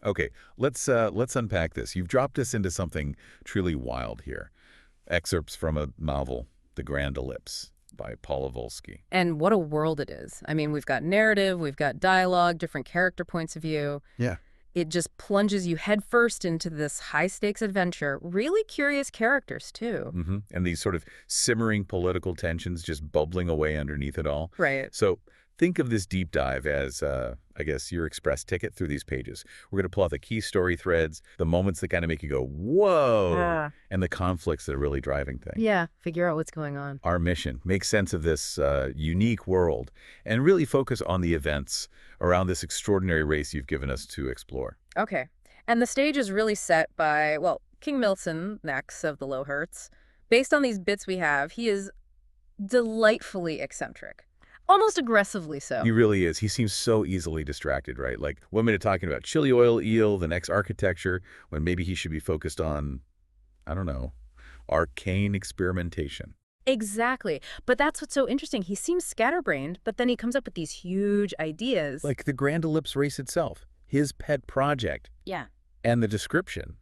Okay, let's unpack this. You've dropped us into something truly wild here. Excerpts from a novel, The Grand Ellipse, by Paula Volsky. And what a world it is. I mean, we've got narrative, we've got dialogue, different character points of view. Yeah. It just plunges you headfirst into this high-stakes adventure. Really curious characters, too. And these sort of simmering political tensions just bubbling away underneath it all. Right. So think of this deep dive as, I guess, your express ticket through these pages. We're going to pull out the key story threads, the moments that kind of make you go, whoa, and the conflicts that are really driving things. Yeah, figure out what's going on. Our mission, make sense of this unique world, and really focus on the events around this extraordinary race you've given us to explore. Okay. And the stage is really set by, well, King Milton, next of the Lowhurts. Based on these bits we have, he is delightfully eccentric. Almost aggressively so. He really is. He seems so easily distracted, right? Like, one minute talking about chili oil eel, the next architecture, when maybe he should be focused on, I don't know, arcane experimentation. Exactly. But that's what's so interesting. He seems scatterbrained, but then he comes up with these huge ideas. Like the Grand Ellipse race itself, his pet project. Yeah. And the description.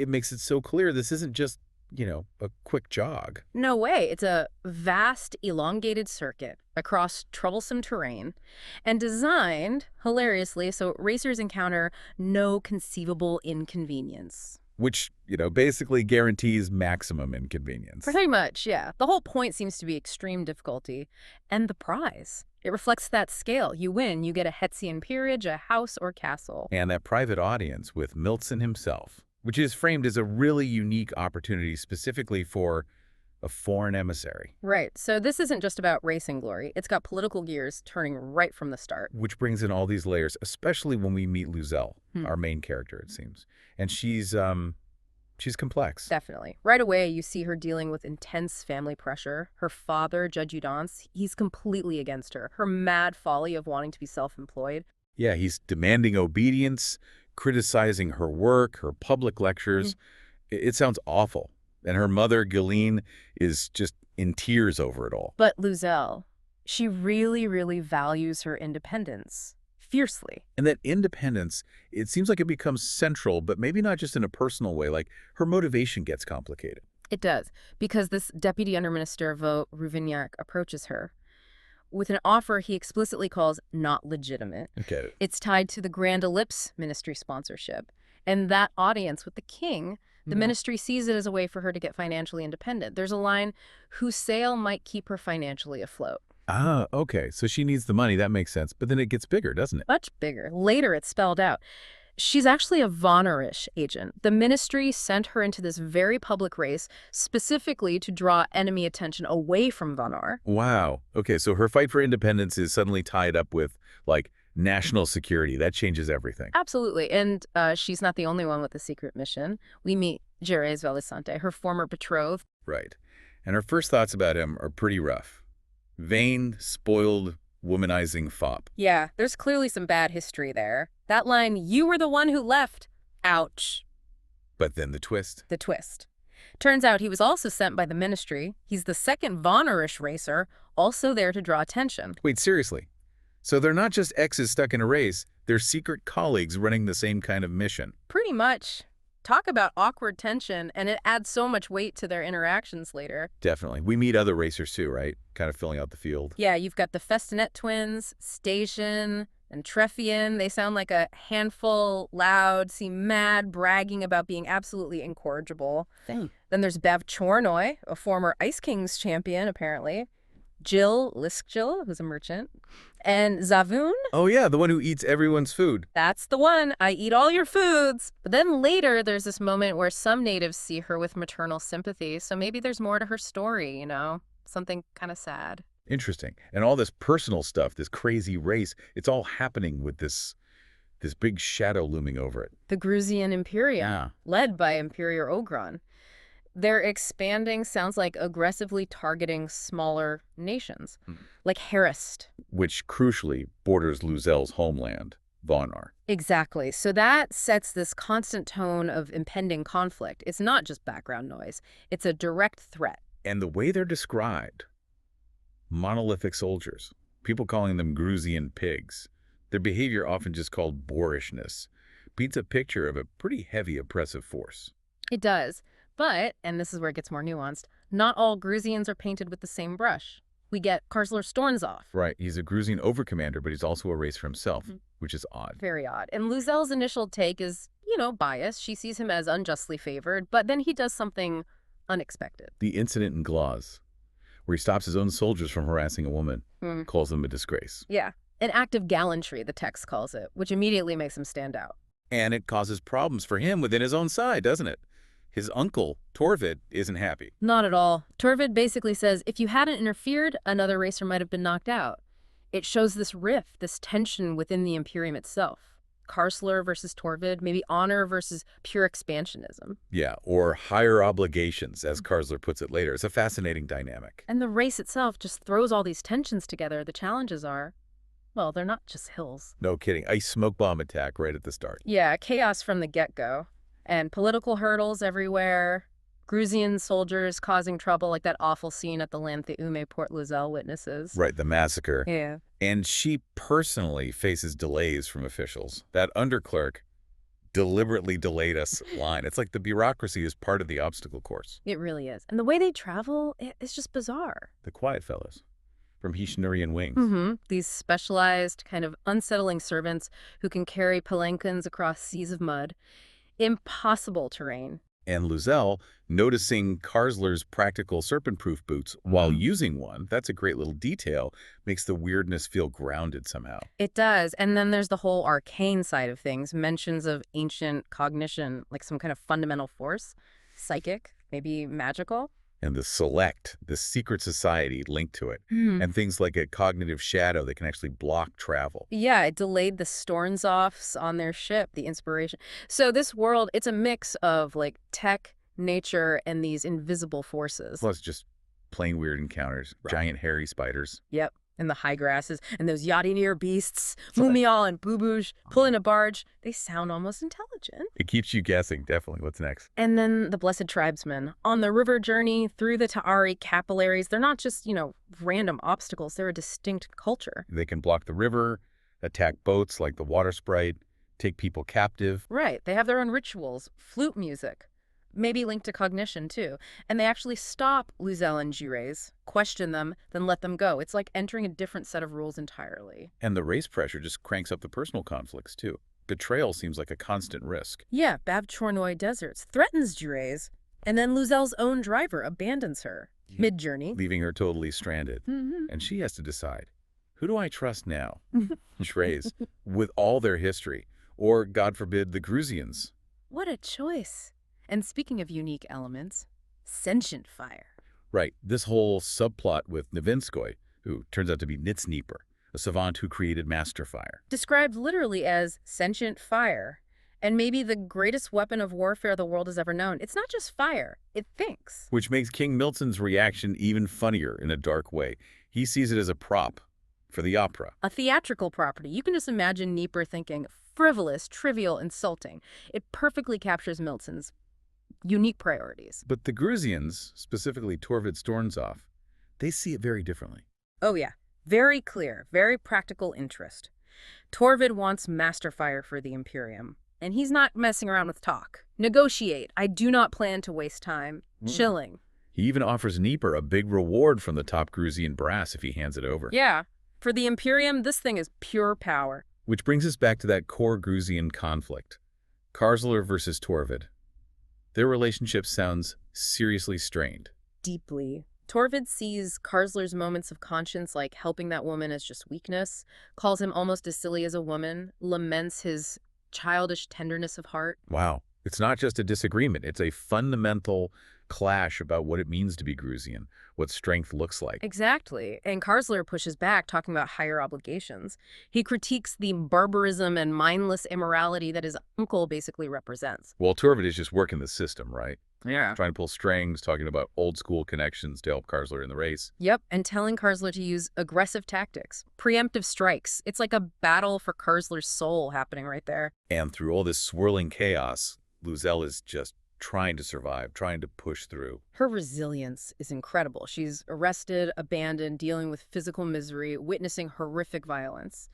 It makes it so clear this isn't just, a quick jog. No way. It's a vast, elongated circuit across troublesome terrain and designed, hilariously, so racers encounter no conceivable inconvenience. Which, basically guarantees maximum inconvenience. Pretty much, yeah. The whole point seems to be extreme difficulty and the prize. It reflects that scale. You win, you get a Hetzian peerage, a house or castle. And that private audience with Milton himself, which is framed as a really unique opportunity specifically for a foreign emissary. Right. So this isn't just about racing glory. It's got political gears turning right from the start. Which brings in all these layers, especially when we meet Luzelle, our main character, it seems. And she's complex. Definitely. Right away, you see her dealing with intense family pressure. Her father, Judge Udance, he's completely against her. Her mad folly of wanting to be self-employed. Yeah, he's demanding obedience, criticizing her work, her public lectures. It sounds awful. And her mother, Gilleen, is just in tears over it all. But Luzelle, she really, really values her independence. Fiercely. And that independence, it seems like it becomes central, but maybe not just in a personal way. Like, her motivation gets complicated. It does, because this Deputy Underminister Vaux Rouvenyac approaches her with an offer he explicitly calls not legitimate. Okay. It's tied to the Grand Ellipse ministry sponsorship. And that audience with the king, the ministry sees it as a way for her to get financially independent. There's a line, whose sale might keep her financially afloat. Ah, okay. So she needs the money. That makes sense. But then it gets bigger, doesn't it? Much bigger. Later, it's spelled out. She's actually a von Erich agent. The ministry sent her into this very public race specifically to draw enemy attention away from von Ar. Wow. Okay, so her fight for independence is suddenly tied up with, like, national security. That changes everything. Absolutely. And she's not the only one with a secret mission. We meet Girays Velisante, her former betrothed. Right. And her first thoughts about him are pretty rough. Vain, spoiled, womanizing fop. Yeah, there's clearly some bad history there. That line, you were the one who left. Ouch. But then the twist. The twist. Turns out he was also sent by the ministry. He's the second von Erich racer, also there to draw attention. Wait, seriously? So they're not just exes stuck in a race, they're secret colleagues running the same kind of mission. Pretty much. Talk about awkward tension, and it adds so much weight to their interactions later. Definitely. We meet other racers too, right? Kind of filling out the field. Yeah, you've got the Festinet twins, Station, and Treffian. They sound like a handful, loud, seem mad, bragging about being absolutely incorrigible. Then there's Bev Chornoy, a former Ice Kings champion, apparently. Jill Liskjill, who's a merchant. And Zavoon? Oh yeah, the one who eats everyone's food. That's the one. I eat all your foods. But then later, there's this moment where some natives see her with maternal sympathy. So maybe there's more to her story, Something kind of sad. Interesting. And all this personal stuff, this crazy race, it's all happening with this big shadow looming over it. The Grewzian Imperium, led by Imperior Ogron. They're expanding, sounds like aggressively targeting smaller nations, like Harist. Which crucially borders Luzelle's homeland, von Ar. Exactly. So that sets this constant tone of impending conflict. It's not just background noise. It's a direct threat. And the way they're described, monolithic soldiers, people calling them Grewzian pigs, their behavior often just called boorishness, paints a picture of a pretty heavy oppressive force. It does. But, and this is where it gets more nuanced, not all Grewzians are painted with the same brush. We get Karsler Stornzof. Right, he's a Grewzian overcommander, but he's also a racer himself, which is odd. Very odd. And Luzelle's initial take is, biased. She sees him as unjustly favored, but then he does something unexpected. The incident in Glaus, where he stops his own soldiers from harassing a woman, calls them a disgrace. Yeah, an act of gallantry, the text calls it, which immediately makes him stand out. And it causes problems for him within his own side, doesn't it? His uncle, Torvid, isn't happy. Not at all. Torvid basically says, if you hadn't interfered, another racer might have been knocked out. It shows this rift, this tension within the Imperium itself. Karsler versus Torvid, maybe honor versus pure expansionism. Yeah, or higher obligations, as Karsler puts it later. It's a fascinating dynamic. And the race itself just throws all these tensions together. The challenges are, well, they're not just hills. No kidding. Ice smoke bomb attack right at the start. Yeah, chaos from the get-go. And political hurdles everywhere. Grewzian soldiers causing trouble, like that awful scene at the Lanthe-Ume Port Luzelle witnesses. Right, the massacre. Yeah. And she personally faces delays from officials. That underclerk deliberately delayed us line. It's like the bureaucracy is part of the obstacle course. It really is. And the way they travel, it's just bizarre. The quiet fellows from Hishnurian wings. These specialized, kind of unsettling servants who can carry palanquins across seas of mud. Impossible terrain. And Luzelle, noticing Karsler's practical serpent-proof boots while using one, that's a great little detail, makes the weirdness feel grounded somehow. It does. And then there's the whole arcane side of things, mentions of ancient cognition, like some kind of fundamental force, psychic, maybe magical. And the select, the secret society linked to it, and things like a cognitive shadow that can actually block travel. Yeah, it delayed the Stornzofs on their ship, the inspiration. So this world, it's a mix of like tech, nature, and these invisible forces. Plus just plain weird encounters, giant hairy spiders. Yep. And the high grasses, and those Yachty-near beasts, Mumial and Bubuj, pulling a barge. They sound almost intelligent. It keeps you guessing, definitely. What's next? And then the Blessed Tribesmen. On the river journey through the Ta'ari capillaries, they're not just, random obstacles. They're a distinct culture. They can block the river, attack boats like the Water Sprite, take people captive. Right. They have their own rituals, flute music. Maybe linked to cognition, too. And they actually stop Luzelle and Girays, question them, then let them go. It's like entering a different set of rules entirely. And the race pressure just cranks up the personal conflicts, too. Betrayal seems like a constant risk. Yeah, Bab Chornoy Deserts threatens Girays, and then Luzelle's own driver abandons her mid-journey, leaving her totally stranded. And she has to decide, who do I trust now? Girays, with all their history, or, God forbid, the Grewzians. What a choice. And speaking of unique elements, Sentient Fire. Right. This whole subplot with Novinskoy, who turns out to be Nitsnieper, a savant who created Master Fire. Described literally as Sentient Fire, and maybe the greatest weapon of warfare the world has ever known. It's not just fire, it thinks. Which makes King Milton's reaction even funnier in a dark way. He sees it as a prop for the opera. A theatrical property. You can just imagine Nieper thinking, frivolous, trivial, insulting. It perfectly captures Milton's unique priorities. But the Grewzians, specifically Torvid Stornzof, they see it very differently. Oh yeah, very clear, very practical interest. Torvid wants Master Fire for the Imperium, and he's not messing around with talk. Negotiate. I do not plan to waste time. Chilling. He even offers Nieper a big reward from the top Grewzian brass if he hands it over. Yeah, for the Imperium, this thing is pure power. Which brings us back to that core Grewzian conflict. Karsler versus Torvid. Their relationship sounds seriously strained. Deeply. Torvid sees Karsler's moments of conscience like helping that woman as just weakness, calls him almost as silly as a woman, laments his childish tenderness of heart. Wow. It's not just a disagreement. It's a fundamental clash about what it means to be Grewzian, what strength looks like. Exactly. And Karsler pushes back, talking about higher obligations. He critiques the barbarism and mindless immorality that his uncle basically represents. Well, Torvid is just working the system, right? Yeah. Trying to pull strings, talking about old school connections to help Karsler in the race. Yep, and telling Karsler to use aggressive tactics, preemptive strikes. It's like a battle for Karsler's soul happening right there. And through all this swirling chaos, Luzelle is just trying to survive, trying to push through. Her resilience is incredible. She's arrested, abandoned, dealing with physical misery, witnessing horrific violence.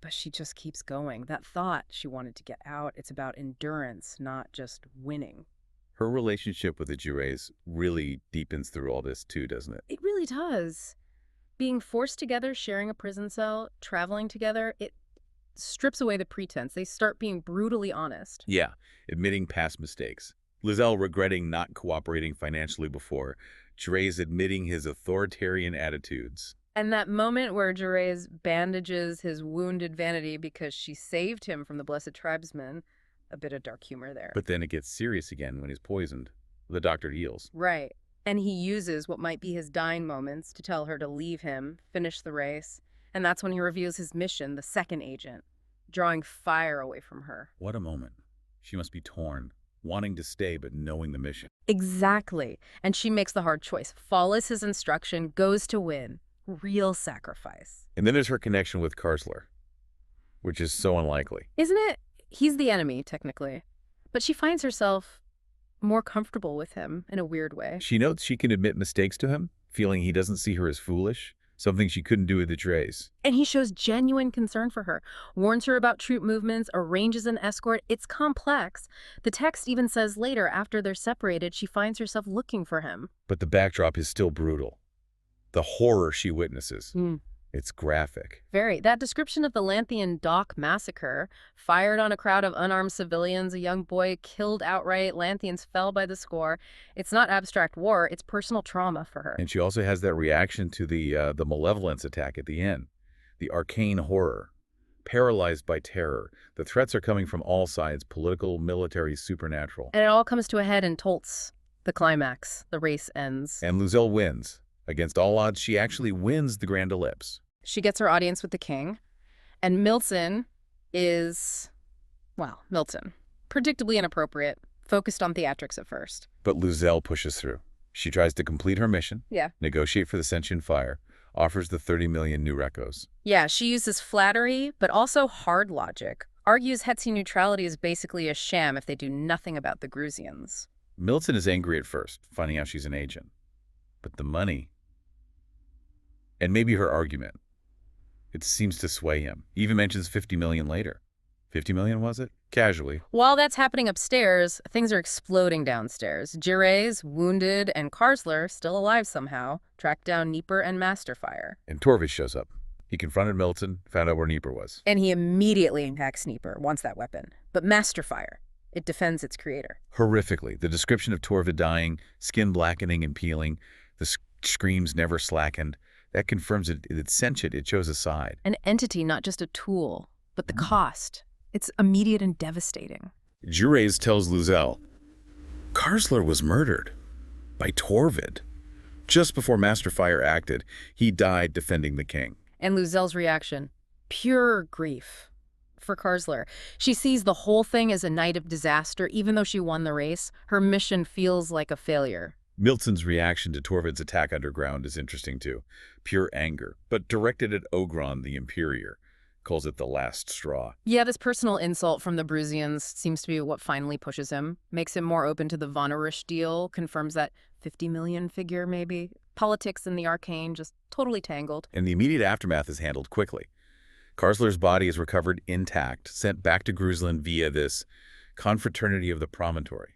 But she just keeps going. That thought she wanted to get out, it's about endurance, not just winning. Her relationship with the Girays really deepens through all this too, doesn't it? It really does. Being forced together, sharing a prison cell, traveling together, it strips away the pretense. They start being brutally honest. Yeah, admitting past mistakes. Luzelle regretting not cooperating financially before. Girays admitting his authoritarian attitudes. And that moment where Girays bandages his wounded vanity because she saved him from the Blessed Tribesmen, a bit of dark humor there. But then it gets serious again when he's poisoned. The doctor heals. Right. And he uses what might be his dying moments to tell her to leave him, finish the race. And that's when he reveals his mission, the second agent, drawing fire away from her. What a moment. She must be torn, wanting to stay but knowing the mission. Exactly. And she makes the hard choice, follows his instruction, goes to win. Real sacrifice. And then there's her connection with Karsler, which is so unlikely. Isn't it? He's the enemy, technically. But she finds herself more comfortable with him in a weird way. She notes she can admit mistakes to him, feeling he doesn't see her as foolish, something she couldn't do with the Girays. And he shows genuine concern for her, warns her about troop movements, arranges an escort. It's complex. The text even says later, after they're separated, she finds herself looking for him. But the backdrop is still brutal. The horror she witnesses. It's graphic. Very. That description of the Lanthian dock massacre, fired on a crowd of unarmed civilians, a young boy killed outright, Lanthians fell by the score. It's not abstract war, it's personal trauma for her. And she also has that reaction to the malevolence attack at the end. The arcane horror. Paralyzed by terror. The threats are coming from all sides, political, military, supernatural. And it all comes to a head in Toltz, the climax. The race ends. And Luzelle wins. Against all odds, she actually wins the Grand Ellipse. She gets her audience with the king. And Milton is, well, Milton. Predictably inappropriate, focused on theatrics at first. But Luzelle pushes through. She tries to complete her mission, negotiate for the Sentient Fire, offers the 30 million new recos. Yeah, she uses flattery, but also hard logic. Argues Hetzi neutrality is basically a sham if they do nothing about the Grewzians. Milton is angry at first, finding out she's an agent. But the money, and maybe her argument, it seems to sway him. He even mentions 50 million later. 50 million, was it? Casually. While that's happening upstairs, things are exploding downstairs. Girays, wounded, and Karsler, still alive somehow, track down Nieper and Masterfire. And Torvid shows up. He confronted Milton, found out where Nieper was. And he immediately impacts Nieper, wants that weapon. But Masterfire, it defends its creator. Horrifically. The description of Torvid dying, skin blackening and peeling, the screams never slackened. That confirms it's sentient. It chose a side. An entity, not just a tool, but the cost. It's immediate and devastating. Girays tells Luzelle, Karsler was murdered by Torvid. Just before Masterfire acted, he died defending the king. And Luzelle's reaction, pure grief for Karsler. She sees the whole thing as a night of disaster. Even though she won the race, her mission feels like a failure. Milton's reaction to Torvid's attack underground is interesting too. Pure anger, but directed at Ogron the Imperior. Calls it the last straw. Yeah, this personal insult from the Grewzians seems to be what finally pushes him. Makes him more open to the Von Arish deal, confirms that 50 million figure maybe. Politics and the arcane just totally tangled. And the immediate aftermath is handled quickly. Karsler's body is recovered intact, sent back to Grewzian via this Confraternity of the Promontory.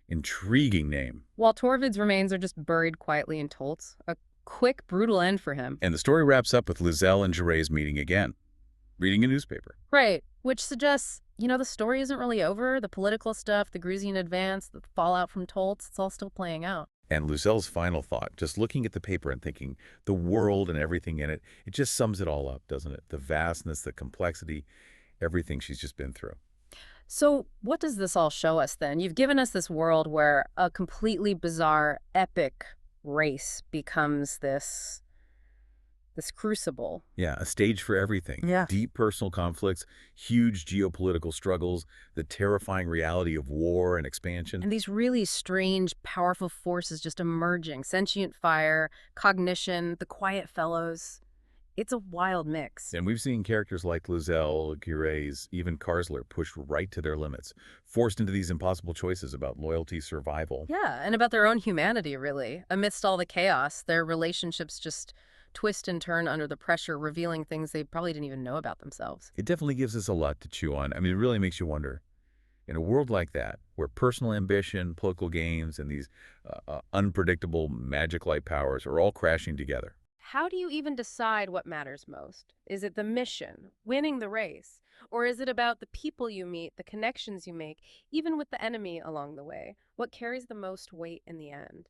Intriguing name. While Torvid's remains are just buried quietly in Toltz. A quick, brutal end for him. And the story wraps up with Luzelle and Girays meeting again. Reading a newspaper. Right, which suggests, you know, the story isn't really over. The political stuff, the Grewzian advance, the fallout from Toltz, it's all still playing out. And Luzelle's final thought, just looking at the paper and thinking, the world and everything in it, it just sums it all up, doesn't it? The vastness, the complexity, everything she's just been through. So what does this all show us then? You've given us this world where a completely bizarre, epic race becomes this crucible. Yeah, a stage for everything. Yeah. Deep personal conflicts, huge geopolitical struggles, the terrifying reality of war and expansion. And these really strange, powerful forces just emerging. Sentient Fire, Cognition, the Quiet Fellows. It's a wild mix. And we've seen characters like Luzelle, Girays, even Karsler pushed right to their limits, forced into these impossible choices about loyalty, survival. Yeah, and about their own humanity, really. Amidst all the chaos, their relationships just twist and turn under the pressure, revealing things they probably didn't even know about themselves. It definitely gives us a lot to chew on. I mean, it really makes you wonder, in a world like that, where personal ambition, political gains, and these unpredictable magic-like powers are all crashing together. How do you even decide what matters most? Is it the mission, winning the race? Or is it about the people you meet, the connections you make, even with the enemy along the way? What carries the most weight in the end?